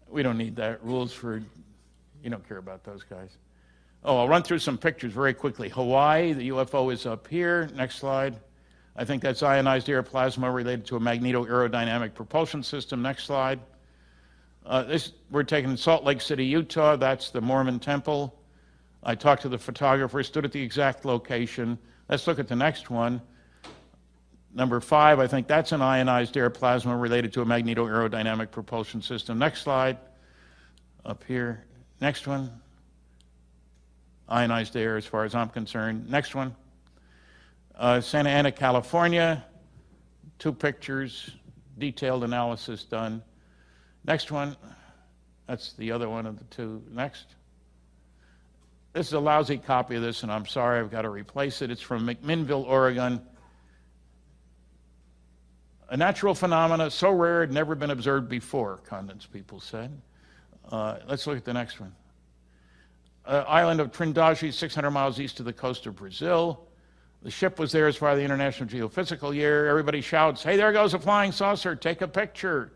We don't need that. Rules for, you don't care about those guys. Oh, I'll run through some pictures very quickly. Hawaii, the UFO is up here. Next slide. I think that's ionized air plasma related to a magneto-aerodynamic propulsion system. Next slide. We're taking Salt Lake City, Utah. That's the Mormon temple. I talked to the photographer, stood at the exact location. Let's look at the next one. Number 5, I think that's an ionized air plasma related to a magneto-aerodynamic propulsion system. Next slide. Up here. Next one. Ionized air as far as I'm concerned. Next one. Santa Ana, California. 2 pictures, detailed analysis done. Next one. That's the other one of the 2. Next. This is a lousy copy of this, and I'm sorry, I've got to replace it. It's from McMinnville, Oregon. A natural phenomena so rare it had never been observed before, Condon's people said. Let's look at the next one. Island of Trindade, 600 miles east of the coast of Brazil. The ship was there as far as the International Geophysical Year. Everybody shouts, hey, there goes a flying saucer, take a picture.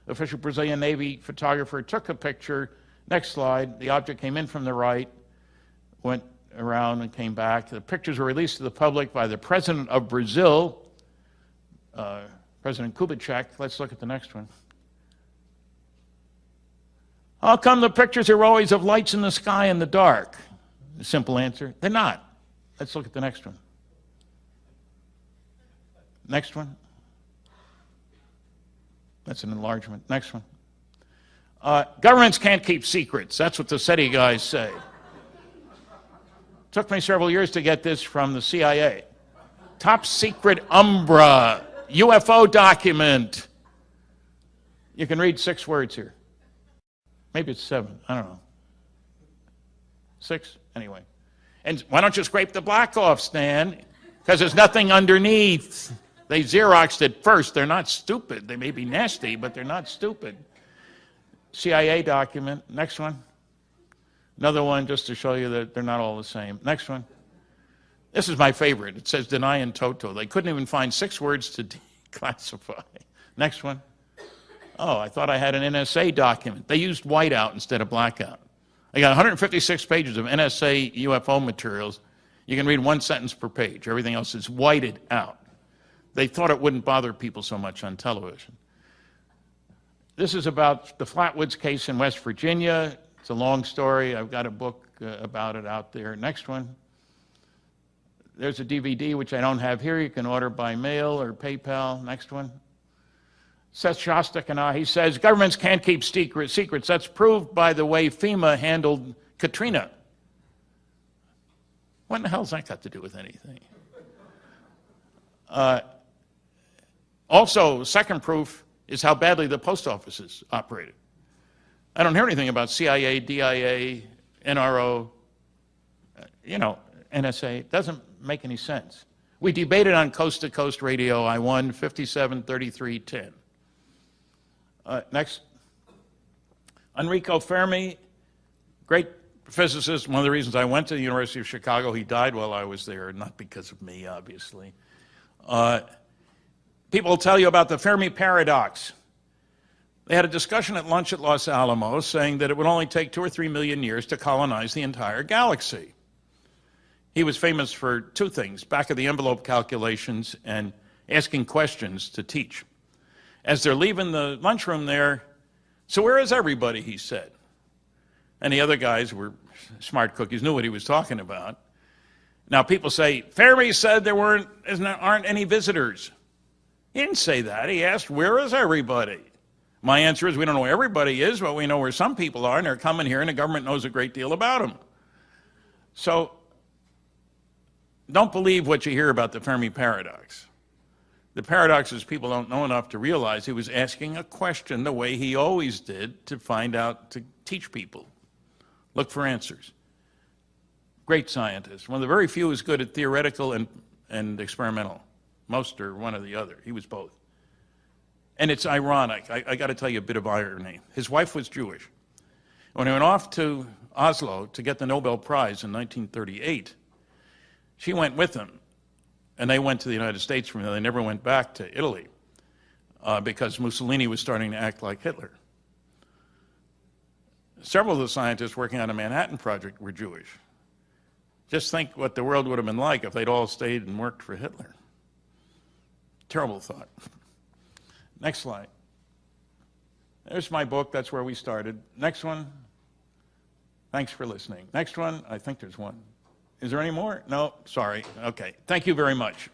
Official Brazilian Navy photographer took a picture. Next slide. The object came in from the right, went around and came back. The pictures were released to the public by the President of Brazil, President Kubitschek. Let's look at the next one. How come the pictures are always of lights in the sky in the dark? The simple answer, they're not. Let's look at the next one. Next one. That's an enlargement. Next one. Governments can't keep secrets. That's what the SETI guys say. Took me several years to get this from the CIA. Top secret Umbra UFO document. You can read 6 words here. Maybe it's 7. I don't know. 6? Anyway. And why don't you scrape the black off, Stan? Because there's nothing underneath. They Xeroxed it first. They're not stupid. They may be nasty, but they're not stupid. CIA document. Next one. Another one just to show you that they're not all the same. Next one. This is my favorite. It says deny in toto. They couldn't even find 6 words to declassify. Next one. Oh, I thought I had an NSA document. They used whiteout instead of blackout. I got 156 pages of NSA UFO materials. You can read 1 sentence per page. Everything else is whited out. They thought it wouldn't bother people so much on television. This is about the Flatwoods case in West Virginia. It's a long story. I've got a book about it out there. Next one. There's a DVD, which I don't have here. You can order by mail or PayPal. Next one. Seth Shostak and he says, governments can't keep secrets. That's proved by the way FEMA handled Katrina. What in the hell's that got to do with anything? Also, second proof is how badly the post offices operated. I don't hear anything about CIA, DIA, NRO, NSA. It doesn't make any sense. We debated on coast-to-coast radio. I won 57-33-10. Next. Enrico Fermi, great physicist. One of the reasons I went to the University of Chicago, he died while I was there, not because of me, obviously. People will tell you about the Fermi paradox. They had a discussion at lunch at Los Alamos saying that it would only take 2 or 3 million years to colonize the entire galaxy. He was famous for 2 things, back-of-the-envelope calculations and asking questions to teach. As they're leaving the lunchroom there, so where is everybody, he said. And the other guys were smart cookies, knew what he was talking about. Now people say, Fermi said there aren't any visitors. He didn't say that. He asked, where is everybody? My answer is, we don't know where everybody is, but we know where some people are, and they're coming here, and the government knows a great deal about them. So don't believe what you hear about the Fermi paradox. The paradox is people don't know enough to realize he was asking a question the way he always did to find out, to teach people. Look for answers. Great scientist. One of the very few who's good at theoretical and experimental. Most are one or the other. He was both. And it's ironic. I got to tell you a bit of irony. His wife was Jewish. When he went off to Oslo to get the Nobel Prize in 1938, she went with him. And they went to the United States from there. They never went back to Italy because Mussolini was starting to act like Hitler. Several of the scientists working on the Manhattan Project were Jewish. Just think what the world would have been like if they'd all stayed and worked for Hitler. Terrible thought. Next slide. There's my book. That's where we started. Next one. Thanks for listening. Next one. I think there's one. Is there any more? No? Sorry. Okay. Thank you very much.